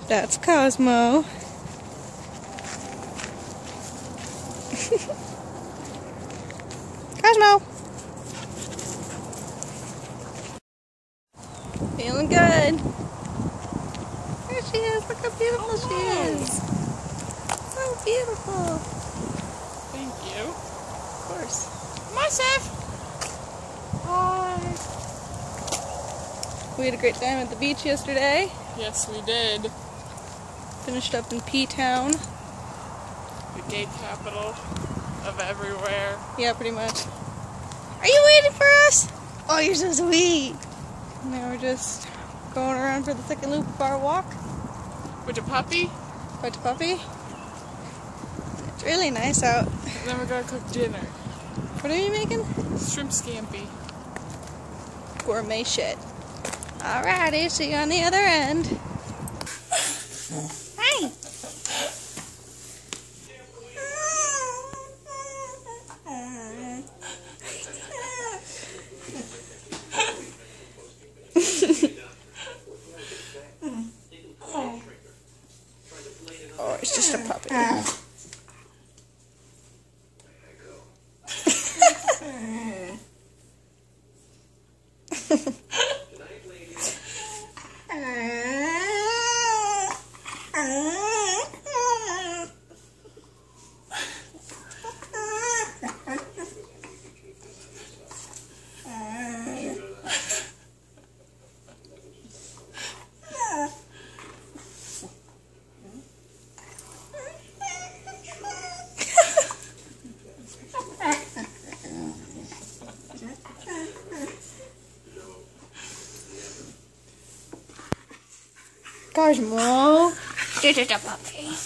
That's Cosmo. Cosmo! Feeling good. There she is. Look how beautiful she is. So beautiful. Thank you. Of course. Hi, Seth. Hi. We had a great time at the beach yesterday. Yes, we did. Finished up in P-Town. The gay capital of everywhere. Yeah, pretty much. Are you waiting for us? Oh, you're so sweet. Now we're just going around for the second loop of our walk. With a puppy. With the puppy. It's really nice out. And then we're gonna cook dinner. What are you making? Shrimp scampi. Gourmet shit. Alrighty, see you on the other end. Hi. Oh, it's just a puppy. Cosmo. This is a puppy.